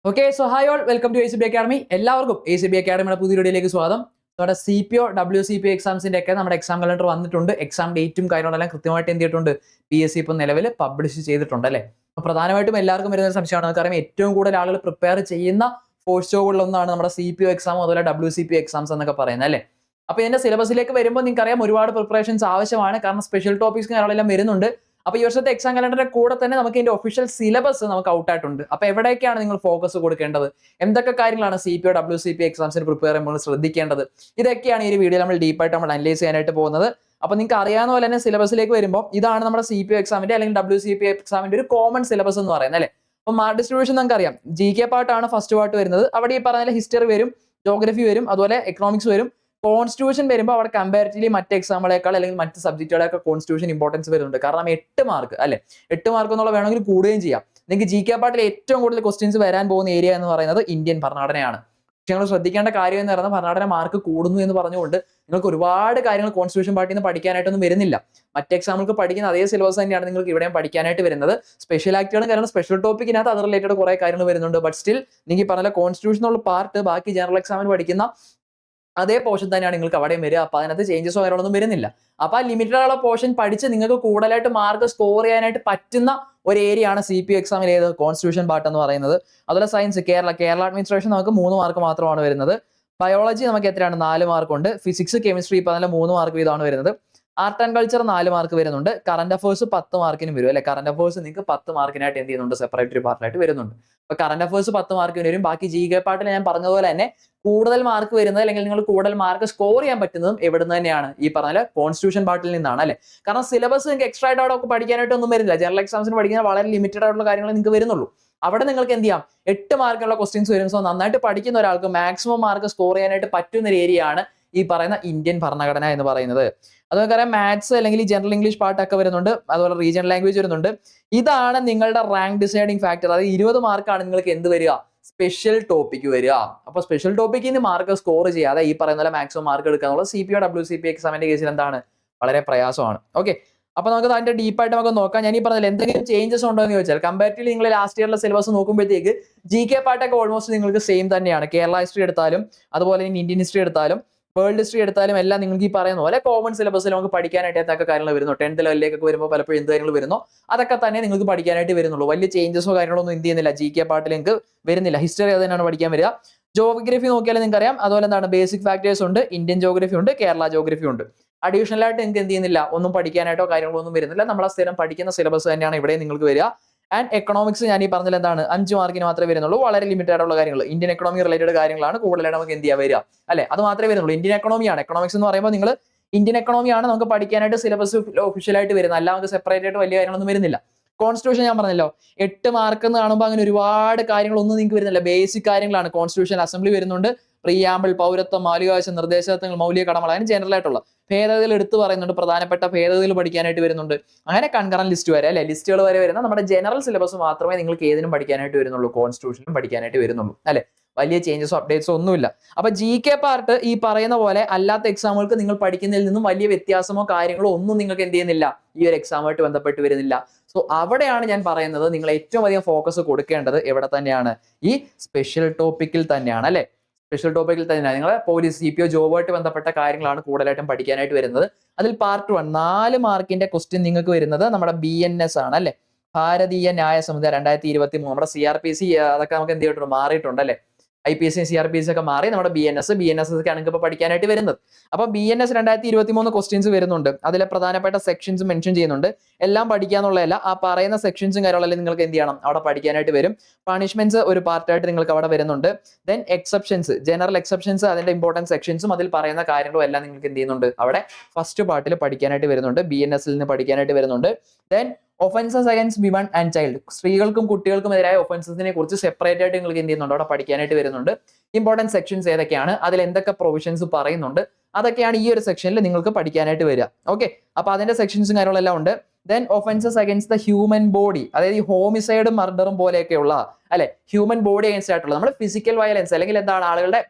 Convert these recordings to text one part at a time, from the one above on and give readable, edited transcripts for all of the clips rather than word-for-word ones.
Okay so hi all welcome to ACB academy. എല്ലാവർക്കും ACB അക്കാഡമിയുടെ പുതിയ വീഡിയോയിലേക്ക് സ്വാഗതം. നമ്മുടെ CPO WCPO എക്സാംസിന്റെ ഒക്കെ നമ്മുടെ എക്സാം കലണ്ടർ വന്നിട്ടുണ്ട്. എക്സാം ഡേറ്റും കാര്യങ്ങളെല്ലാം കൃത്യമായിട്ട് എന്ത് ചെയ്തിട്ടുണ്ട്, PSC ഇപ്പം നിലവിൽ പബ്ലിഷ് ചെയ്തിട്ടുണ്ട് അല്ലേ. അപ്പോൾ പ്രധാനമായിട്ടും എല്ലാവർക്കും വരുന്ന ഒരു സംശയമാണ്, നമുക്കറിയാം ഏറ്റവും കൂടുതൽ ആളുകൾ പ്രിപ്പയർ ചെയ്യുന്ന ഫോഴ്സ് ജോബുകളിലൊന്നാണ് നമ്മുടെ CPO എക്സാം അതുപോലെ WCPO എക്സാംസ് എന്നൊക്കെ പറയുന്നത് അല്ലേ. അപ്പോൾ ഇതിന്റെ സിലബസിലേക്ക് വരുമ്പോൾ നിങ്ങൾക്കറിയാം ഒരുപാട് പ്രിപ്പറേഷൻസ് ആവശ്യമാണ്, കാരണം സ്പെഷ്യൽ ടോപ്പിക്സ് കാര്യങ്ങളെല്ലാം വരുന്നുണ്ട്. അപ്പോൾ ഈ വർഷത്തെ എക്സാം കലണ്ടറിന്റെ കൂടെ തന്നെ നമുക്ക് ഇതിന്റെ ഒഫീഷ്യൽ സിലബസ് നമുക്ക് ഔട്ട് ആയിട്ടുണ്ട്. അപ്പോൾ എവിടേക്കാണ് നിങ്ങൾ ഫോക്കസ് കൊടുക്കേണ്ടത്, എന്തൊക്കെ കാര്യങ്ങളാണ് CPO WCPO എക്സാംസിന് പ്രിപ്പയർ ചെയ്യുമ്പോൾ ശ്രദ്ധിക്കേണ്ടത്, ഇതൊക്കെയാണ് ഈ ഒരു വീഡിയോ നമ്മൾ ഡീപ്പായിട്ട് നമ്മൾ അനലൈസ് ചെയ്യാനായിട്ട് പോകുന്നത്. അപ്പോൾ നിങ്ങൾക്ക് അറിയാവുന്ന പോലെ തന്നെ സിലബസിലേക്ക് വരുമ്പോൾ ഇതാണ് നമ്മുടെ CPO എക്സാമിന്റെ അല്ലെങ്കിൽ WCPO എക്സാമിന്റെ ഒരു കോമൺ സിലബസ് എന്ന് പറയുന്നത് അല്ലേ. അപ്പോൾ മാർക്ക് ഡിസ്ട്രിബ്യൂഷൻ നമുക്ക് അറിയാം, GK പാർട്ടാണ് ഫസ്റ്റ് പാർട്ട് വരുന്നത്. അവിടെ ഈ പറഞ്ഞ ഹിസ്റ്ററി വരും, ജോഗ്രഫി വരും, അതുപോലെ എക്കണോമിക്സ് വരും. കോൺസ്റ്റിറ്റ്യൂഷൻ വരുമ്പോൾ അവിടെ കമ്പാരിറ്റീവ്ലി മറ്റ് എക്സാമുകളേക്കാൾ അല്ലെങ്കിൽ മറ്റ് സബ്ജക്റ്റുകളൊക്കെ കോൺസ്റ്റിറ്റ്യൂഷൻ ഇമ്പോർട്ടൻസ് വരുന്നുണ്ട്. കാരണം 8 മാർക്ക് അല്ലെ, 8 മാർക്ക് എന്നുള്ള വേണമെങ്കിൽ കൂടുകയും ചെയ്യാം. നിങ്ങൾക്ക് GK പാർട്ടിൽ ഏറ്റവും കൂടുതൽ ക്വസ്റ്റ്യൻസ് വരാൻ പോകുന്ന ഏരിയ എന്ന് പറയുന്നത് ഇന്ത്യൻ ഭരണഘടനയാണ്. പക്ഷെ നിങ്ങൾ ശ്രദ്ധിക്കേണ്ട കാര്യം എന്ന് പറയുന്നത്, ഭരണഘടന മാർക്ക് കൂടുന്നു എന്ന് പറഞ്ഞുകൊണ്ട് നിങ്ങൾക്ക് ഒരുപാട് കാര്യങ്ങൾ കോൺസ്റ്റിറ്റ്യൂഷൻ പാർട്ടിയിൽ നിന്ന് പഠിക്കാനായിട്ടൊന്നും വരുന്നില്ല. മറ്റ് എക്സാമുകൾക്ക് പഠിക്കുന്ന അതേ സിലബസ് തന്നെയാണ് നിങ്ങൾക്ക് ഇവിടെയും പഠിക്കാനായിട്ട് വരുന്നത്. സ്പെഷ്യൽ ആക്ടുകളും കാരണം സ്പെഷ്യൽ ടോപ്പിക്കിനകത്ത് അത് റിലേറ്റഡ് കുറെ കാര്യങ്ങൾ വരുന്നുണ്ട്. ബട്ട് സ്റ്റിൽ നിങ്ങൾക്ക് പറഞ്ഞ കോൺസ്റ്റിറ്റ്യൂഷൻ ഉള്ള പാർട്ട് ബാക്കി ജനറൽ എക്സാമിന് പഠിക്കുന്ന അതേ പോർഷൻ തന്നെയാണ് നിങ്ങൾക്ക് അവിടെ വരിക. അപ്പൊ അതിനകത്ത് ചേഞ്ചസോ കാര്യങ്ങളൊന്നും വരുന്നില്ല. അപ്പൊ ആ ലിമിറ്റഡ് ആയുള്ള പോർഷൻ പഠിച്ച് നിങ്ങൾക്ക് കൂടുതലായിട്ട് മാർക്ക് സ്കോർ ചെയ്യാനായിട്ട് പറ്റുന്ന ഒരു ഏരിയ ആണ് CPO എക്സാമിൽ ഏത് കോൺസ്റ്റിറ്റ്യൂഷൻ പാർട്ട് എന്ന് പറയുന്നത്. അതുപോലെ സയൻസ് കേരള അഡ്മിനിസ്ട്രേഷൻ നമുക്ക് 3 മാർക്ക് മാത്രമാണ് വരുന്നത്. ബയോളജി നമുക്ക് എത്രയാണ്, 4 മാർക്ക് ഉണ്ട്. ഫിസിക്സ് കെമിസ്ട്രി ഇപ്പൊ നല്ല 3 മാർക്ക് വീതമാണ് വരുന്നത്. ആർട്ട് ആൻഡ് കൾച്ചർ 4 മാർക്ക് വരുന്നുണ്ട്. കറന്റ് അഫേഴ്സ് 10 മാർക്കിനും വരും അല്ലെ. കറന്റ് അഫേഴ്സ് നിങ്ങൾക്ക് 10 മാർക്കിനായിട്ട് എന്ത് ചെയ്യുന്നുണ്ട്, സെപ്പറേറ്റ് ഒരു പാർട്ടായിട്ട് വരുന്നുണ്ട്. അപ്പൊ കറന്റ് അഫേഴ്സ് 10 മാർക്കിന് വരും. ബാക്കി GK പാർട്ടിൽ ഞാൻ പറഞ്ഞതുപോലെ തന്നെ കൂടുതൽ മാർക്ക് വരുന്നത് അല്ലെങ്കിൽ നിങ്ങൾ കൂടുതൽ മാർക്ക് സ്കോർ ചെയ്യാൻ പറ്റുന്നതും എവിടുന്ന് തന്നെയാണ്, ഈ പറഞ്ഞ കോൺസ്റ്റിറ്റ്യൂഷൻ പാർട്ടിൽ നിന്നാണ് അല്ലെ. കാരണം സിലബസ് നിങ്ങൾക്ക് എക്സ്ട്രാ ആയിട്ട് അവിടെ പഠിക്കാനായിട്ട് ഒന്നും വരുന്നില്ല. ജനറൽ എക്സാംസിന് പഠിക്കുന്ന വളരെ ലിമിറ്റഡ് ആയിട്ടുള്ള കാര്യങ്ങൾ നിങ്ങൾക്ക് വരുന്നുള്ളൂ. അവിടെ നിങ്ങൾക്ക് എന്ത് ചെയ്യാം, 8 മാർക്കുള്ള ക്വസ്റ്റ്യൻസ് വരും. സോ നന്നായിട്ട് പഠിക്കുന്ന ഒരാൾക്ക് മാക്സിമം മാർക്ക് സ്കോർ ചെയ്യാനായിട്ട് പറ്റുന്ന ഒരു ഏരിയ ആണ് ഈ പറയുന്ന ഇന്ത്യൻ ഭരണഘടന എന്ന് പറയുന്നത്. അതുപോലെ മാത്സ് അല്ലെങ്കിൽ ജനറൽ ഇംഗ്ലീഷ് പാർട്ടൊക്കെ വരുന്നുണ്ട്. അതുപോലെ റീജിയണൽ ലാംഗ്വേജ് വരുന്നുണ്ട്. ഇതാണ് നിങ്ങളുടെ റാങ്ക് ഡിസൈഡിങ് ഫാക്ടർ. അതായത് 20 മാർക്കാണ് നിങ്ങൾക്ക് എന്ത് വരിക, സ്പെഷ്യൽ ടോപ്പിക് വരിക. അപ്പൊ സ്പെഷ്യൽ ടോപ്പിക്കിൽ നിന്ന് മാർക്ക് സ്കോർ ചെയ്യാതെ ഈ പറയുന്ന പോലെ മാക്സിമം മാർക്ക് എടുക്കുക എന്നുള്ളത് CPO WCPO എക്സാമിന്റെ കേസിൽ എന്താണ്, വളരെ പ്രയാസമാണ്. ഓക്കെ, അപ്പൊ നമുക്ക് അതിന്റെ ഡീപ്പായിട്ട് നമുക്ക് നോക്കാം. ഞാൻ ഈ പറഞ്ഞാൽ എന്തെങ്കിലും ചേഞ്ചസ് ഉണ്ടോ എന്ന് ചോദിച്ചാൽ, കമ്പാരിറ്റീവ്ലി നിങ്ങൾ ലാസ്റ്റ് ഇയറിലെ സിലബസ് നോക്കുമ്പോഴത്തേക്ക് GK പാർട്ടൊക്കെ ഓൾമോസ്റ്റ് നിങ്ങൾക്ക് സെയിം തന്നെയാണ്. കേരള ഹിസ്റ്ററി എടുത്താലും അതുപോലെ ഇന്ത്യൻ ഹിസ്റ്ററി എടുത്താലും വേൾഡ് ഹിസ്റ്ററി എടുത്താലും എല്ലാം നിങ്ങൾക്ക് ഈ പറയുന്ന പോലെ കോമൺ സിലബസിൽ നമുക്ക് പഠിക്കാനായിട്ട് എന്തൊക്കെ കാര്യങ്ങൾ വരുന്നു. 10th ലെവലിലേക്കൊക്കെ വരുമ്പോൾ പലപ്പോഴും എന്ത് കാര്യങ്ങൾ വരുന്നു അതൊക്കെ തന്നെ നിങ്ങൾക്ക് പഠിക്കാനായിട്ട് വരുന്നുള്ളൂ. വലിയ ചേഞ്ചസോ കാര്യങ്ങളൊന്നും എന്ത് ചെയ്യുന്നില്ല, GK പാർട്ടിൽ നിങ്ങൾക്ക് വരുന്നില്ല. ഹിസ്റ്ററി അത് തന്നെയാണ് പഠിക്കാൻ വരിക. ജോഗ്രഫി നോക്കിയാൽ നിങ്ങൾക്ക് അറിയാം, അതുപോലെ എന്താണ് ബേസിക് ഫാക്ടേഴ്സ് ഉണ്ട്, ഇന്ത്യൻ ജോഗ്രഫി ഉണ്ട്, കേരള ജോഗ്രഫി ഉണ്ട്. അഡീഷണൽ ആയിട്ട് നിങ്ങൾക്ക് എന്ത് ചെയ്യുന്നില്ല, ഒന്നും പഠിക്കാനായിട്ടോ കാര്യങ്ങളോ ഒന്നും വരുന്നില്ല. നമ്മളെ സ്ഥിരം പഠിക്കുന്ന സിലബസ് തന്നെയാണ് ഇവിടെ നിങ്ങൾക്ക് വരിക. ആൻഡ് എക്കണോമിക്സ് ഞാൻ ഈ പറഞ്ഞാൽ എന്താണ്, 5 മാർക്കിന് മാത്രമേ വരുന്നുള്ളൂ. വളരെ ലിമിറ്റഡ് ആയിട്ടുള്ള കാര്യങ്ങൾ, ഇന്ത്യൻ എക്കണോമി റിലേറ്റഡ് കാര്യങ്ങളാണ് കൂടുതലായിട്ട് നമുക്ക് എന്ത് ചെയ്യാൻ വരിക അല്ലെ. അത് മാത്രമേ വരുന്നുള്ളൂ. ഇന്ത്യൻ എക്കണോമിയാണ്, എക്കണോമിക്സ് എന്ന് പറയുമ്പോൾ നിങ്ങൾ ഇന്ത്യൻ എക്കണോമിയാണ് നമുക്ക് പഠിക്കാനായിട്ട് സിലബസ് ഒഫീഷ്യലായിട്ട് വരുന്നത്. അല്ല നമുക്ക് സെപ്പറേറ്റ് ആയിട്ട് വലിയ കാര്യങ്ങളൊന്നും വരുന്നില്ല. കോൺസ്റ്റിറ്റ്യൂഷൻ ഞാൻ പറഞ്ഞല്ലോ 8 മാർക്ക് എന്ന് കാണുമ്പോൾ അങ്ങനെ ഒരുപാട് കാര്യങ്ങളൊന്നും നിങ്ങൾക്ക് വരുന്നില്ല. ബേസിക് കാര്യങ്ങളാണ്. കോൺസ്റ്റിറ്റ്യൂഷൻ അസംബ്ലി വരുന്നുണ്ട്, പ്രിയാമ്പിൾ, പൗരത്വം, മൗലികാവകാശ നിർദ്ദേശങ്ങൾ, മൗലിക കടമകൾ, അതിന് ജനറൽ ആയിട്ടുള്ള ഭേദഗതികൾ എടുത്തു പറയുന്നുണ്ട്. പ്രധാനപ്പെട്ട ഭേദഗതികൾ പഠിക്കാനായിട്ട് വരുന്നുണ്ട്. അങ്ങനെ കൺകറന്റ് ലിസ്റ്റ് വരെ അല്ലെ, ലിസ്റ്റുകൾ വരെ വരുന്ന നമ്മുടെ ജനറൽ സിലബസ് മാത്രമേ നിങ്ങൾക്ക് ഏതിനും പഠിക്കാനായിട്ട് വരുന്നുള്ളൂ, കോൺസ്റ്റിറ്റ്യൂഷനും പഠിക്കാനായിട്ട് വരുന്നുള്ളൂ അല്ലെ. വലിയ ചേഞ്ചസോ അപ്ഡേറ്റ്സോ ഒന്നുമില്ല. അപ്പൊ GK പാർട്ട് ഈ പറയുന്ന പോലെ അല്ലാത്ത എക്സാമുകൾക്ക് നിങ്ങൾ പഠിക്കുന്നതിൽ നിന്നും വലിയ വ്യത്യാസമോ കാര്യങ്ങളോ ഒന്നും നിങ്ങൾക്ക് എന്ത് ചെയ്യുന്നില്ല, ഈ ഒരു എക്സാമുമായിട്ട് ബന്ധപ്പെട്ട് വരുന്നില്ല. സോ അവിടെയാണ് ഞാൻ പറയുന്നത് നിങ്ങൾ ഏറ്റവും അധികം ഫോക്കസ് കൊടുക്കേണ്ടത് എവിടെ തന്നെയാണ്, ഈ സ്പെഷ്യൽ ടോപ്പിക്കിൽ തന്നെയാണ് അല്ലെ. സ്പെഷ്യൽ ടോപ്പിക്കിൽ തന്നെയാണ് നിങ്ങൾ പോലീസ് CPO ജോബുമായിട്ട് ബന്ധപ്പെട്ട കാര്യങ്ങളാണ് കൂടുതലായിട്ടും പഠിക്കാനായിട്ട് വരുന്നത്. അതിൽ പാർട്ട് 1 4 മാർക്കിന്റെ ക്വസ്റ്റ്യൻ നിങ്ങൾക്ക് വരുന്നത് നമ്മുടെ BNS ആണ് അല്ലെ, ഭാരതീയ ന്യായ സമിതി 2023. നമ്മുടെ CRPC അതൊക്കെ നമുക്ക് എന്ത് ചെയ്തിട്ടുണ്ട്, മാറിയിട്ടുണ്ട് അല്ലെ. IPSC CRPC ഒക്കെ മാറി നമ്മുടെ BNS ഒക്കെയാണ് നിങ്ങൾക്ക് ഇപ്പോൾ പഠിക്കാനായിട്ട് വരുന്നത്. അപ്പൊ BNS 2023 ക്വസ്റ്റ്യൻസ് വരുന്നുണ്ട്. അതിലെ പ്രധാനപ്പെട്ട സെക്ഷൻസ് മെൻഷൻ ചെയ്യുന്നുണ്ട്. എല്ലാം പഠിക്കാന്നുള്ളതല്ല, ആ പറയുന്ന സെക്ഷൻസും കാര്യങ്ങളെല്ലാം നിങ്ങൾക്ക് എന്ത് ചെയ്യണം, അവിടെ പഠിക്കാനായിട്ട് വരും. പണിഷ്മെന്റ്സ് ഒരു പാർട്ടായിട്ട് നിങ്ങൾക്ക് അവിടെ വരുന്നുണ്ട്. ദെൻ എക്സെപ്ഷൻസ്, ജനറൽ എക്സെപ്ഷൻസ്, അതിന്റെ ഇമ്പോർട്ടൻറ്റ് സെക്ഷൻസും അതിൽ പറയുന്ന കാര്യങ്ങളും എല്ലാം നിങ്ങൾക്ക് എന്ത് ചെയ്യുന്നുണ്ട്, അവിടെ ഫസ്റ്റ് പാർട്ടിൽ പഠിക്കാനായിട്ട് വരുന്നുണ്ട്. BNS നിന്ന് പഠിക്കാനായിട്ട് വരുന്നുണ്ട്. Then offences against women and child, സ്ത്രീകൾക്കും കുട്ടികൾക്കും എതിരായ ഒഫൻസസിനെ കുറിച്ച് സെപ്പറേറ്റ് ആയിട്ട് നിങ്ങൾക്ക് എന്ത് ചെയ്യുന്നുണ്ട്, അവിടെ പഠിക്കാനായിട്ട് വരുന്നുണ്ട്. ഇമ്പോർട്ടൻറ്റ് സെക്ഷൻസ് ഏതൊക്കെയാണ്, അതിൽ എന്തൊക്കെ പ്രൊവിഷൻസ് പറയുന്നുണ്ട്, അതൊക്കെയാണ് ഈ ഒരു സെക്ഷനിൽ നിങ്ങൾക്ക് പഠിക്കാനായിട്ട് വരിക. ഓക്കെ, അപ്പൊ അതിന്റെ സെക്ഷൻസും കാര്യങ്ങളെല്ലാം ഉണ്ട്. Then offences against the human body, അതായത് ഈ ഹോമിസൈഡും മർഡറും പോലെയൊക്കെയുള്ള അല്ലെ, ഹ്യൂമൻ ബോഡി അഗൈൻസ്റ്റ് ആയിട്ടുള്ള നമ്മുടെ ഫിസിക്കൽ വയലൻസ് അല്ലെങ്കിൽ എന്താണ് ആളുകളുടെ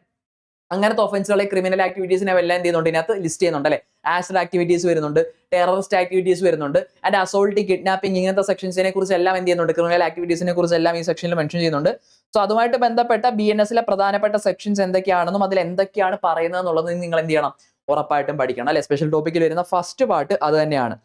അങ്ങനത്തെ ഒഫൻസുകളെ, ക്രിമിനൽ ആക്ടിവിറ്റീസിനെ എല്ലാം എന്ത് ചെയ്യുന്നുണ്ട്, ഇതിനകത്ത് ലിസ്റ്റ് ചെയ്യുന്നുണ്ട് അല്ലെ. ആസിഡ് ആക്ടിവിറ്റീസ് വരുന്നുണ്ട്, ടെററിസ്റ്റ് ആക്ടിവിറ്റീസ് വരുന്നുണ്ട്, ആൻഡ് അസോൾട്ട്, കിഡ്നാപ്പിംഗ്, ഇങ്ങനത്തെ സെക്ഷൻസിനെ കുറിച്ച് എല്ലാം എന്ത് ചെയ്യുന്നുണ്ട്, ക്രിമിനൽ ആക്ടിവിറ്റീസിനെ കുറിച്ച് എല്ലാം ഈ സെക്ഷനിൽ മെൻഷൻ ചെയ്യുന്നുണ്ട്. സോ അതുമായിട്ട് ബന്ധപ്പെട്ട BNS-ലെ പ്രധാനപ്പെട്ട സെക്ഷൻസ് എന്തൊക്കെയാണെന്നും അതിൽ എന്തൊക്കെയാണ് പറയുന്നത് എന്നുള്ളത് നിങ്ങൾ എന്ത് ചെയ്യണം, ഉറപ്പായിട്ടും പഠിക്കണം അല്ലെ. സ്പെഷ്യൽ ടോപ്പിക്കിൽ വരുന്ന ഫസ്റ്റ് പാർട്ട് അത് തന്നെയാണ്.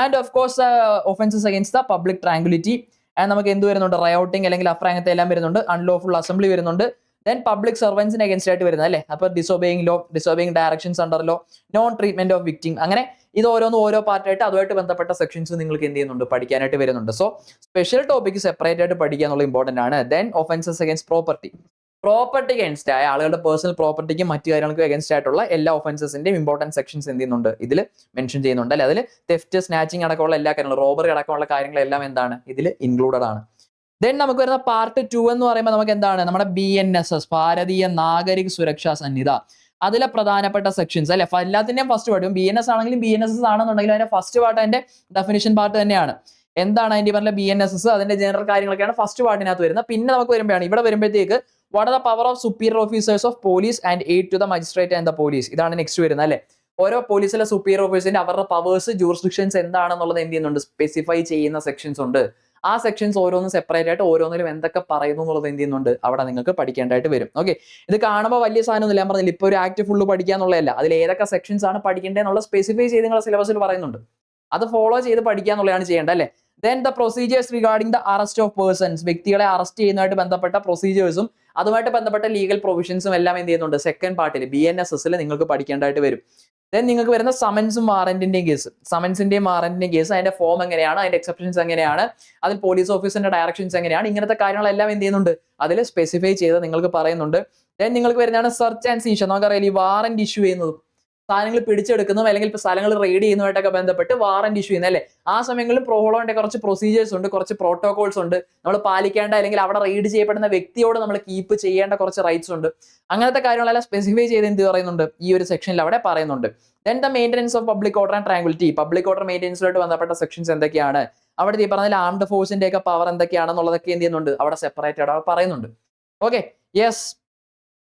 And of course offences against the public tranquillity, and നമുക്ക് എന്ത് വരുന്നുണ്ട്, റയോട്ടിംഗ് അല്ലെങ്കിൽ അഫ്രാങ്ങത്തെ എല്ലാം വരുന്നുണ്ട്, അൺലോഫുൾ അസംബ്ലി വരുന്നുണ്ട്, ദെൻ പബ്ലിക് സർവൻസിന് അഗൈൻസ്റ്റ് ആയിട്ട് വരുന്നത് അല്ലേ. അപ്പോൾ disobeying law, disobeying directions under law, non treatment of victim, അങ്ങനെ ഇത് ഓരോന്നും ഓരോ പാർട്ടായിട്ട് അതുമായിട്ട് ബന്ധപ്പെട്ട സെക്ഷൻസ് നിങ്ങൾക്ക് എന്ത് ചെയ്യുന്നുണ്ട്, പഠിക്കാനായിട്ട് വരുന്നുണ്ട്. സോ സ്പെഷ്യൽ ടോപ്പിക് സെപ്പറേറ്റ് ആയിട്ട് പഠിക്കുക എന്നുള്ള ഇമ്പോർട്ടന്റ് ആണ്. Then offences against property, property against ആയ ആളുകളുടെ പേഴ്സണൽ പ്രോപ്പർട്ടിക്കും മറ്റു കാര്യങ്ങൾക്കും അഗൈൻസ്റ്റ് ആയിട്ടുള്ള എല്ലാ ഒഫൻസസിന്റെയും ഇമ്പോർട്ടന്റ് സെക്ഷൻസ് എന്ത് ചെയ്യുന്നുണ്ട്, ഇതിൽ മെൻഷൻ ചെയ്യുന്നുണ്ട് അല്ലെ. അതിൽ തെഫ്റ്റ്, സ്നാച്ചിങ് അടക്കമുള്ള എല്ലാ കാര്യങ്ങളും, റോബറി അടക്കമുള്ള കാര്യങ്ങളെല്ലാം എന്താണ് ഇതിൽ ഇൻക്ലൂഡഡ് ആണ്. ദെൻ നമുക്ക് വരുന്ന പാർട്ട് 2 എന്ന് പറയുമ്പോൾ നമുക്ക് എന്താണ്, നമ്മുടെ BNSS, ഭാരതീയ നാഗരിക സുരക്ഷാ സന്നിധ, അതിലെ പ്രധാനപ്പെട്ട സെക്ഷൻസ് അല്ലെ. എല്ലാത്തിന്റെയും ഫസ്റ്റ് പാർട്ട് BNS ആണെങ്കിലും BNSS ആണെന്നുണ്ടെങ്കിലും അതിന്റെ ഫസ്റ്റ് പാർട്ട് അതിന്റെ ഡെഫിനിഷൻ പാർട്ട് തന്നെയാണ്. എന്താണ് അതിന്റെ പറഞ്ഞ BNSS, അതിന്റെ ജനറൽ കാര്യങ്ങളൊക്കെയാണ് ഫസ്റ്റ് പാർട്ടിനകത്ത് വരുന്നത്. പിന്നെ നമുക്ക് വരുമ്പോഴാണ് ഇവിടെ വരുമ്പോഴത്തേക്ക് what are the power of superior officers of police and aid to the magistrate and the police, ഇതാണ് നെക്സ്റ്റ് വരുന്നത് അല്ലെ. ഓരോ പോലീസിലെ സുപ്പീരിയർ ഓഫീസറിന്റെ അവരുടെ പവേഴ്സ്, ജൂറിസ്ഡിക്ഷൻസ് എന്താണെന്നുള്ളത് എന്ത് ചെയ്യുന്നുണ്ട്, സ്പെസിഫൈ ചെയ്യുന്ന സെക്ഷൻസ് ഉണ്ട്. ആ സെക്ഷൻസ് ഓരോന്നും സെപ്പറേറ്റ് ആയിട്ട് ഓരോന്നിലും എന്തൊക്കെ പറയുന്നു എന്നുള്ളത് എന്ത് ചെയ്യുന്നുണ്ട്, അവിടെ നിങ്ങൾക്ക് പഠിക്കേണ്ടതായിട്ട് വരും. ഓക്കെ, ഇത് കാണുമ്പോൾ വലിയ സാധനമൊന്നുമില്ല, ഞാൻ പറഞ്ഞില്ല ഇപ്പോൾ ഒരു ആക്ട് ഫുള്ള് പഠിക്കുക എന്നുള്ളതല്ല, അതിൽ ഏതൊക്കെ സെക്ഷൻസ് ആണ് പഠിക്കേണ്ടതെന്നുള്ള സ്പെസിഫൈ ചെയ്ത് നിങ്ങളുടെ സിലബസിൽ പറയുന്നുണ്ട്. അത് ഫോളോ ചെയ്ത് പഠിക്കുക എന്നുള്ളതാണ് ചെയ്യേണ്ടത് അല്ലേ. Then the procedures regarding the arrest of persons, വ്യക്തികളെ അറസ്റ്റ് ചെയ്യുന്നതായിട്ട് ബന്ധപ്പെട്ട പ്രൊസീജിയേഴ്സും അതുമായിട്ട് ബന്ധപ്പെട്ട ലീഗൽ പ്രൊവിഷൻസും എല്ലാം എന്ത് ചെയ്യുന്നുണ്ട്, സെക്കൻഡ് പാർട്ടിൽ BNSS-ൽ നിങ്ങൾക്ക് പഠിക്കേണ്ടതായിട്ട് വരും. ദെൻ നിങ്ങൾക്ക് വരുന്ന സമൻസും വാറന്റിന്റെയും കേസ്, സമൻസിന്റെയും വാറന്റിന്റെയും കേസ്, അതിന്റെ ഫോം എങ്ങനെയാണ്, അതിന്റെ എക്സെപ്ഷൻസ് എങ്ങനെയാണ്, അതിൽ പോലീസ് ഓഫീസറിന്റെ ഡയറക്ഷൻസ് എങ്ങനെയാണ്, ഇങ്ങനത്തെ കാര്യങ്ങളെല്ലാം എന്ത് ചെയ്യുന്നുണ്ട്, അതിൽ സ്പെസിഫൈ ചെയ്ത് നിങ്ങൾക്ക് പറയുന്നുണ്ട്. ദെൻ നിങ്ങൾക്ക് വരുന്നതാണ് സെർച്ച് ആൻഡ് സീഷർ, നമുക്കറിയാം ഈ വാറന്റ് ഇഷ്യൂ ചെയ്യുന്നതും സാധനങ്ങൾ പിടിച്ചെടുക്കുന്നതും അല്ലെങ്കിൽ ഇപ്പൊ സ്ഥലങ്ങൾ റെയ്ഡ് ചെയ്യുന്നതുമായിട്ടൊക്കെ ബന്ധപ്പെട്ട് വാറന്റ് ഇഷ്യൂ ചെയ്യുന്നത് അല്ലേ. ആ സമയങ്ങളിൽ പ്രോളോന്റെ കുറച്ച് പ്രൊസീജിയേഴ്സ് ഉണ്ട്, കുറച്ച് പ്രോട്ടോകോൾസ് ഉണ്ട്, നമ്മൾ പാലിക്കേണ്ട അല്ലെങ്കിൽ അവിടെ റെയ്ഡ് ചെയ്യപ്പെടുന്ന വ്യക്തിയോട് നമ്മൾ കീപ്പ് ചെയ്യേണ്ട കുറച്ച് റൈറ്റ്സ് ഉണ്ട്. അങ്ങനത്തെ കാര്യങ്ങളെല്ലാം സ്പെസിഫൈ ചെയ്ത് എന്ത് പറയുന്നുണ്ട്, ഈ ഒരു സെക്ഷനിൽ അവിടെ പറയുന്നുണ്ട്. Then the maintenance of public order and tranquillity, public order മെയിൻ്റനൻസുമായിട്ട് ബന്ധപ്പെട്ട സെക്ഷൻസ് എന്തൊക്കെയാണ്, അവിടെ ഈ പറഞ്ഞ ആംഡ് ഫോഴ്സിന്റെ ഒക്കെ പവർ എന്തൊക്കെയാണെന്നുള്ളതൊക്കെ എന്ത് ചെയ്യുന്നുണ്ട്, അവിടെ സെപ്പറേറ്റ് ആയിട്ട് പറയുന്നുണ്ട്. Okay, yes.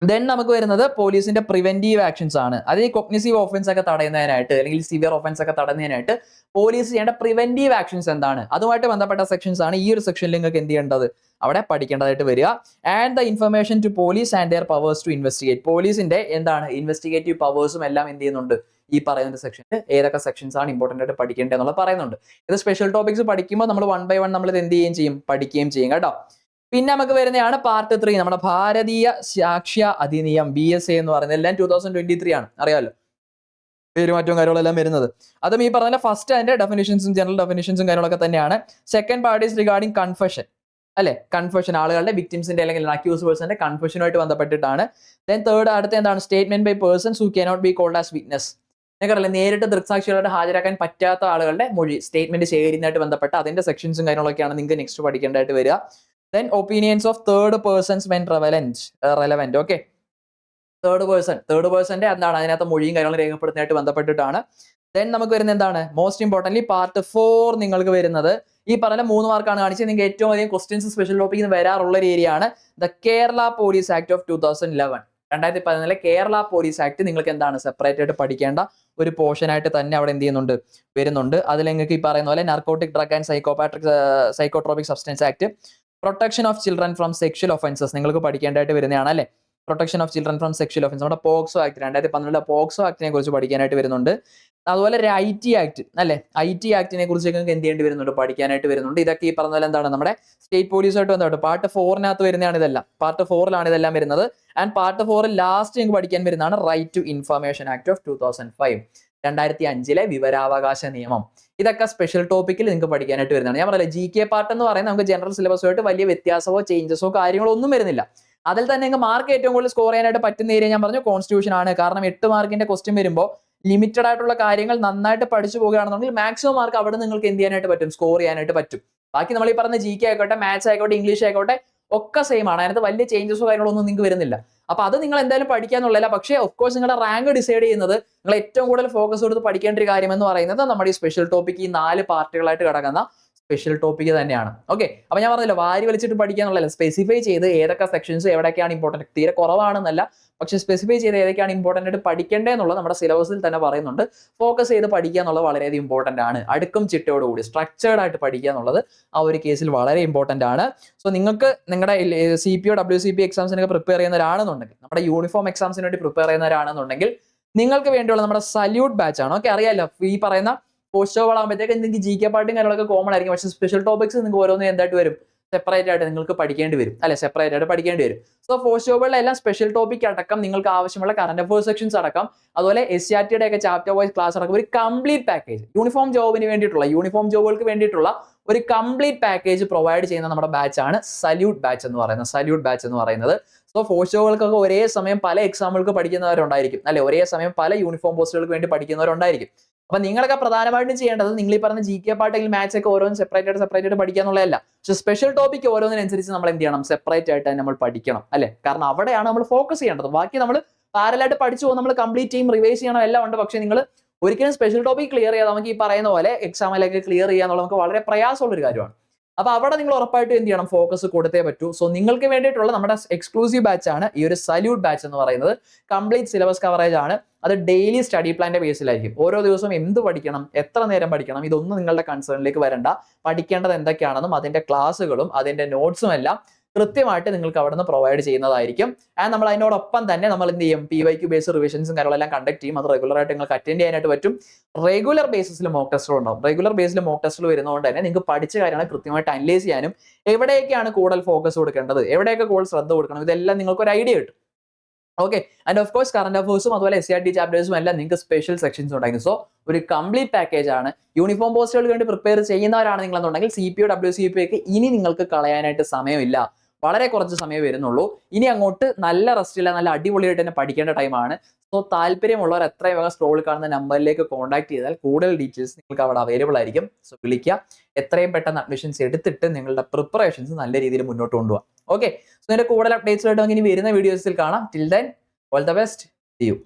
ദെൻ നമുക്ക് വരുന്നത് പോലീസിന്റെ പ്രിവെന്റീവ് ആക്ഷൻസ് ആണ്. അത് ഈ കൊഗ്നിറ്റീവ് ഓഫൻസ് ഒക്കെ തടയുന്നതിനായിട്ട് അല്ലെങ്കിൽ സിവിയർ ഓഫൻസ് ഒക്കെ തടയുന്നതിനായിട്ട് പോലീസ് ചെയ്യേണ്ട പ്രിവെന്റീവ് ആക്ഷൻസ് എന്താണ്, അതുമായിട്ട് ബന്ധപ്പെട്ട സെക്ഷൻസ് ആണ് ഈ ഒരു സെക്ഷനിൽ നിങ്ങൾക്ക് എന്ത് ചെയ്യേണ്ടത്, അവിടെ പഠിക്കേണ്ടതായിട്ട് വരിക. And the information to police and their powers to investigate, പോലീസിന്റെ എന്താണ് ഇൻവെസ്റ്റിഗേറ്റീവ് പവേഴ്സും എല്ലാം എന്ത് ചെയ്യുന്നുണ്ട്, ഈ പറയുന്ന സെക്ഷനിൽ ഏതൊക്കെ സെക്ഷൻസ് ആണ് ഇമ്പോർട്ടന്റ് ആയിട്ട് പഠിക്കേണ്ടത് എന്നുള്ളത് പറയുന്നുണ്ട്. ഇത് സ്പെഷ്യൽ ടോപ്പിക്സ് പഠിക്കുമ്പോൾ നമ്മൾ 1 by 1 നമ്മൾ ഇത് എന്ത് ചെയ്യുകയും ചെയ്യും, പഠിക്കുകയും ചെയ്യും കേട്ടോ. പിന്നെ നമുക്ക് വരുന്നതാണ് പാർട്ട് 3, നമ്മുടെ ഭാരതീയ സാക്ഷ്യ അധിനിയം BSA എന്ന് പറയുന്നത് എല്ലാം 2023 ആണ്, അറിയാമല്ലോ പേരുമാറ്റവും കാര്യങ്ങളെല്ലാം വരുന്നത്. അതും ഈ പറഞ്ഞ ഫസ്റ്റ് അതിന്റെ ഡെഫിനിഷൻസും ജനറൽ ഡെഫിനിഷൻസും കാര്യങ്ങളൊക്കെ തന്നെയാണ്. Second part is regarding confession അല്ലെ, കൺഫെഷൻ ആളുകളുടെ വിക്ടിംസിന്റെ അല്ലെങ്കിൽ അക്യൂസ് പേഴ്സന്റെ കൺഫെഷനുമായിട്ട് ബന്ധപ്പെട്ടിട്ടാണ്. ദെൻ തേർഡ് അടുത്ത എന്താണ്, statement by persons who cannot be called as witness, നിങ്ങൾക്കറിയില്ല നേരിട്ട് ദൃക്സാക്ഷികളായിട്ട് ഹാജരാക്കാൻ പറ്റാത്ത ആളുകളുടെ മൊഴി സ്റ്റേറ്റ്മെന്റ് ശേഖരിക്കുന്നതായിട്ട് ബന്ധപ്പെട്ട അതിന്റെ സെക്ഷൻസും കാര്യങ്ങളൊക്കെയാണ് നിങ്ങൾക്ക് നെക്സ്റ്റ് പഠിക്കേണ്ടതായിട്ട് വരിക. Then opinions of third persons when relevant. Okay, third പേഴ്സന്റെ എന്താണ് അതിനകത്ത് മൊഴിയും കാര്യങ്ങളും രേഖപ്പെടുത്തുന്നതായിട്ട് ബന്ധപ്പെട്ടിട്ടാണ്. ദെൻ നമുക്ക് വരുന്നത് എന്താണ്, മോസ്റ്റ് ഇമ്പോർട്ടന്റ്ലി പാർട്ട് 4 നിങ്ങൾക്ക് വരുന്നത് ഈ പറഞ്ഞ 3 മാർക്കാണ് കാണിച്ചത്. നിങ്ങൾക്ക് ഏറ്റവും അധികം ക്വസ്റ്റ്യൻസ് സ്പെഷ്യൽ ടോപ്പിക്കിൽ വരാറുള്ള ഒരു ഏരിയ ആണ് the Kerala police act of 2011. 2011 Kerala police act നിങ്ങൾക്ക് എന്താണ് സെപ്പറേറ്റ് ആയിട്ട് പഠിക്കേണ്ട ഒരു പോർഷൻ ആയിട്ട് തന്നെ അവിടെ എന്ത് ചെയ്യുന്നുണ്ട്, വരുന്നുണ്ട്. അതിൽ നിങ്ങൾക്ക് ഈ പറയുന്ന പോലെ narcotic drug and psychotropic substance act, protection of children from sexual offences നിങ്ങൾക്ക് പഠിക്കേണ്ടതായിട്ട് വരുന്നതാണ് അല്ലെ. Protection of children from sexual offence, നമ്മുടെ പോക്സോ ആക്ട് 2012 പോക്സോ ആക്ടിനെ കുറിച്ച് പഠിക്കാനായിട്ട് വരുന്നുണ്ട്. അതുപോലെ IT ആക്ട് അല്ലെ, IT ആക്ടിനെ കുറിച്ച് നിങ്ങൾക്ക് എന്ത് ചെയ്യേണ്ടി വരുന്നുണ്ട്, പഠിക്കാനായിട്ട് വരുന്നുണ്ട്. ഇതൊക്കെ ഈ പറഞ്ഞ പോലെ എന്താണ് നമ്മുടെ സ്റ്റേറ്റ് പോലീസുമായിട്ട് ബന്ധപ്പെട്ട് പാർട്ട് 4-നകത്ത് വരുന്നതാണ് ഇതെല്ലാം. പാർട്ട് 4-ലാണ് ഇതെല്ലാം വരുന്നത്. ആൻഡ് പാർട്ട് 4 ലാസ്റ്റ് നിങ്ങൾക്ക് പഠിക്കാൻ വരുന്നതാണ് right to information act of 2005, 2005 വിവരാവകാശ നിയമം. ഇതൊക്കെ സ്പെഷ്യൽ ടോപ്പിക്കിൽ നിങ്ങൾക്ക് പഠിക്കാനായിട്ട് വരുന്നതാണ്. ഞാൻ പറഞ്ഞില്ല GK പാർട്ട് എന്ന് പറയുന്നത് നമുക്ക് ജനറൽ സിലബസുമായിട്ട് വലിയ വ്യത്യാസമോ ചേഞ്ചസോ കാര്യങ്ങളോ ഒന്നും വരുന്നില്ല. അതിൽ തന്നെ നിങ്ങൾക്ക് മാർക്ക് ഏറ്റവും കൂടുതൽ സ്കോർ ചെയ്യാനായിട്ട് പറ്റുന്ന ഏരിയ ഞാൻ പറഞ്ഞു കോൺസ്റ്റിറ്റ്യൂഷൻ ആണ്. കാരണം 8 മാർക്കിന്റെ ക്വസ്റ്റ്യൻ വരുമ്പോൾ ലിമിറ്റഡ് ആയിട്ടുള്ള കാര്യങ്ങൾ നന്നായിട്ട് പഠിച്ചു പോകുകയാണെന്നുണ്ടെങ്കിൽ മാക്സിമം മാർക്ക് അവിടെ നിങ്ങൾക്ക് എന്ത് ചെയ്യാനായിട്ട് പറ്റും, സ്കോർ ചെയ്യാനായിട്ട് പറ്റും. ബാക്കി നമ്മൾ ഈ പറഞ്ഞ GK ആയിക്കോട്ടെ, മാത്സ് ആയിക്കോട്ടെ, ഇംഗ്ലീഷ് ആയിക്കോട്ടെ ഒക്കെ സെയിം ആണ്. അതിനകത്ത് വലിയ ചേഞ്ചസോ കാര്യങ്ങളൊന്നും നിങ്ങൾക്ക് വരുന്നില്ല. അപ്പൊ അത് നിങ്ങൾ എന്തായാലും പഠിക്കാന്നുള്ളതല്ല. പക്ഷേ ഓഫ് കോഴ്സ് നിങ്ങളുടെ റാങ്ക് ഡിസൈഡ് ചെയ്യുന്നത് നിങ്ങൾ ഏറ്റവും കൂടുതൽ ഫോക്കസ് കൊടുത്ത് പഠിക്കേണ്ട ഒരു കാര്യം എന്ന് പറയുന്നത് നമ്മുടെ ഈ സ്പെഷ്യൽ ടോപ്പിക് ഈ 4 പാർട്ടുകളായിട്ട് കിടക്കുന്ന സ്പെഷ്യൽ ടോപ്പിക് തന്നെയാണ്. ഓക്കെ, അപ്പൊ ഞാൻ പറഞ്ഞല്ലോ വാരി വലിച്ചിട്ട് പഠിക്കാന്നുള്ളതല്ല, സ്പെസിഫൈ ചെയ്ത് ഏതൊക്കെ സെക്ഷൻസ് എവിടെയൊക്കെയാണ് ഇമ്പോർട്ടന്റ്, തീരെ കുറവാണെന്നല്ല, പക്ഷെ സ്പെസിഫൈ ചെയ്ത് ഏതൊക്കെയാണ് ഇമ്പോർട്ടന്റ് ആയിട്ട് പഠിക്കേണ്ടതെന്നുള്ളത് നമ്മുടെ സിലബസിൽ തന്നെ പറയുന്നുണ്ട്. ഫോക്കസ് ചെയ്ത് പഠിക്കുക എന്നുള്ളത് വളരെയധികം ഇമ്പോർട്ടന്റ് ആണ്. അടുക്കും ചിട്ടയോടുകൂടി സ്ട്രക്ചേർഡ് ആയിട്ട് പഠിക്കുക എന്നുള്ളത് ആ ഒരു കേസിൽ വളരെ ഇമ്പോർട്ടന്റ് ആണ്. സോ നിങ്ങൾക്ക് നിങ്ങളുടെ CPO WCP എക്സാംസിനൊക്കെ പ്രിപ്പയർ ചെയ്യുന്നവരാണെന്നുണ്ടെങ്കിൽ, നമ്മുടെ യൂണിഫോം എക്സാംസിന് വേണ്ടി പ്രിപ്പയർ ചെയ്യുന്നവരാണെന്നുണ്ടെങ്കിൽ നിങ്ങൾക്ക് വേണ്ടിയുള്ള നമ്മുടെ സല്യൂട്ട് ബാച്ച് ആണ്. ഓക്കെ, അറിയാലോ ഈ പറയുന്ന പോസ്റ്റ് ആകുമ്പോഴത്തേക്ക് നിങ്ങൾക്ക് GK പാർട്ടും കാര്യങ്ങളൊക്കെ കോമൺ ആയിരിക്കും. പക്ഷേ സ്പെഷ്യൽ ടോപ്പിക്സ് നിങ്ങൾക്ക് ഓരോന്നും എന്തായിട്ട് വരും, സെപ്പറേറ്റ് ആയിട്ട് നിങ്ങൾക്ക് പഠിക്കേണ്ടി വരും, അല്ലെ, സെപ്പറേറ്റ് ആയിട്ട് പഠിക്കേണ്ടി വരും. സോ പോസ്റ്റ് ജോബുകളിലെല്ലാം സ്പെഷ്യൽ ടോപ്പിക് അടക്കം നിങ്ങൾക്ക് ആവശ്യമുള്ള കറന്റ് അഫയേഴ്സ് സെക്ഷൻസ് അടക്കം, അതുപോലെ SCRT ഒക്കെ ചാപ്റ്റർ വൈസ് ക്ലാസ് അടക്കം ഒരു കംപ്ലീറ്റ് പാക്കേജ് യൂണിഫോം ജോബിന് വേണ്ടിയിട്ടുള്ള, യൂണിഫോം ജോബുകൾക്ക് വേണ്ടിയിട്ടുള്ള ഒരു കംപ്ലീറ്റ് പാക്കേജ് പ്രൊവൈഡ് ചെയ്യുന്ന നമ്മുടെ ബാച്ചാണ് സല്യൂട്ട് ബാച്ച് എന്ന് പറയുന്നത്. സോ പോസ്റ്റ് ജോബുകൾക്കൊക്കെ ഒരേ സമയം പല എക്സാമുകൾക്ക് പഠിക്കുന്നവരുണ്ടായിരിക്കും, അല്ലെ, ഒരേ സമയം പല യൂണിഫോം പോസ്റ്റുകൾക്ക് വേണ്ടി പഠിക്കുന്നവരുണ്ടായിരിക്കും. അപ്പൊ നിങ്ങളൊക്കെ പ്രധാനമായിട്ടും ചെയ്യേണ്ടത് നിങ്ങൾ ഈ പറഞ്ഞ GK പാർട്ട് അല്ലെങ്കിൽ മാത്സ് ഒക്കെ ഓരോന്നും സെപ്പറേറ്റ് ആയിട്ട് പഠിക്കുക എന്നുള്ളതല്ല. പക്ഷെ സ്പെഷ്യൽ ടോപ്പിക് ഓരോന്നിനനുസരിച്ച് നമ്മൾ എന്ത് ചെയ്യണം, സെപ്പറേറ്റ് ആയിട്ട് നമ്മൾ പഠിക്കണം, അല്ലെ, കാരണം അവിടെയാണ് നമ്മൾ ഫോക്കസ് ചെയ്യേണ്ടത്. ബാക്കി നമ്മൾ പാരലായിട്ട് പഠിച്ചു പോകും, നമ്മൾ കംപ്ലീറ്റ് ചെയ്യും, റിവൈസ് ചെയ്യണം, എല്ലാം ഉണ്ട്. പക്ഷെ നിങ്ങൾ ഒരിക്കലും സ്പെഷ്യൽ ടോപ്പിക് ക്ലിയർ ചെയ്യാതെ നമുക്ക് ഈ പറയുന്ന പോലെ എക്സാമിലേക്ക് ക്ലിയർ ചെയ്യാന്നുള്ളത് നമുക്ക് വളരെ പ്രയാസമുള്ള ഒരു കാര്യമാണ്. അപ്പൊ അവിടെ നിങ്ങൾ ഉറപ്പായിട്ടും എന്ത് ചെയ്യണം, ഫോക്കസ് കൊടുത്തേ പറ്റൂ. സോ നിങ്ങൾക്ക് വേണ്ടിയിട്ടുള്ള നമ്മുടെ എക്സ്ക്ലൂസീവ് ബാച്ച് ആണ് ഈ ഒരു സല്യൂട്ട് ബാച്ച് എന്ന് പറയുന്നത്. കംപ്ലീറ്റ് സിലബസ് കവറേജ് ആണ്. അത് ഡെയിലി സ്റ്റഡി പ്ലാന്റെ ബേസിലായിരിക്കും. ഓരോ ദിവസവും എന്ത് പഠിക്കണം, എത്ര നേരം പഠിക്കണം, ഇതൊന്നും നിങ്ങളുടെ കൺസേണിലേക്ക് വരണ്ട. പഠിക്കേണ്ടത് എന്തൊക്കെയാണെന്നും അതിന്റെ ക്ലാസ്സുകളും അതിന്റെ നോട്ട്സും എല്ലാം കൃത്യമായിട്ട് നിങ്ങൾക്ക് അവിടെ നിന്ന് പ്രൊവൈഡ് ചെയ്യുന്നതായിരിക്കും. ആൻഡ് നമ്മൾ അതിനോടൊപ്പം തന്നെ നമ്മൾ എന്ത് ചെയ്യും, PYQ ബേസ്ഡ് റിവിഷൻസും കാര്യങ്ങളെല്ലാം കണ്ടക്ട് ചെയ്യും. അത് റെഗുലർ ആയിട്ട് നിങ്ങൾക്ക് അറ്റൻഡ് ചെയ്യാനായിട്ട് പറ്റും. റെഗുലർ ബേസിൽ മോക്ക് ടെസ്റ്റുകൾ ഉണ്ടാവും. റെഗുലർ ബേസിൽ മോക്ക് ടെസ്റ്റുകൾ വരുന്നതുകൊണ്ട് തന്നെ നിങ്ങൾക്ക് പഠിച്ച കാര്യങ്ങൾ കൃത്യമായിട്ട് അനലൈസ് ചെയ്യാനും എവിടെയൊക്കെയാണ് കൂടുതൽ ഫോക്കസ് കൊടുക്കേണ്ടത്, എവിടെയൊക്കെ കൂടുതൽ ശ്രദ്ധ കൊടുക്കണം, ഇതെല്ലാം നിങ്ങൾക്ക് ഒരു ഐഡിയ കിട്ടും. Okay, and of course current അഫയേഴ്സും അതുപോലെ SCRT ചാപ്റ്റേഴ്സും എല്ലാം നിങ്ങൾക്ക് സ്പെഷ്യൽ സെക്ഷൻസ് ഉണ്ടായിരുന്നു. സോ ഒരു കംപ്ലീറ്റ് പാക്കേജ് ആണ്. യൂണിഫോം പോസ്റ്റുകൾക്ക് വേണ്ടി പ്രിപ്പയർ ചെയ്യുന്നവരാണ് നിങ്ങളെന്നുണ്ടെങ്കിൽ CPO WCP ഒക്കെ ഇനി നിങ്ങൾക്ക് കളയാനായിട്ട് സമയമില്ല. വളരെ കുറച്ച് സമയം വരുന്നുള്ളൂ. ഇനി അങ്ങോട്ട് നല്ല റെസ്റ്റില്ല, നല്ല അടിപൊളിയായിട്ട് തന്നെ പഠിക്കേണ്ട ടൈമാണ്. സോ താല്പര്യമുള്ളവർ എത്രയും വേഗം സ്ക്രോളിൽ കാണുന്ന നമ്പറിലേക്ക് കോൺടാക്ട് ചെയ്താൽ കൂടുതൽ ഡീറ്റെയിൽസ് നിങ്ങൾക്ക് അവിടെ അവൈലബിൾ ആയിരിക്കും. സോ വിളിക്കുക, എത്രയും പെട്ടെന്ന് അഡ്മിഷൻസ് എടുത്തിട്ട് നിങ്ങളുടെ പ്രിപ്പറേഷൻസ് നല്ല രീതിയിൽ മുന്നോട്ട് കൊണ്ടുപോകാം. ഓക്കെ, സോ ഇതിന്റെ കൂടുതൽ അപ്ഡേറ്റ്സ് ആയിട്ട് ഇനി വരുന്ന വീഡിയോസിൽ കാണാം. Till then all the best, see U.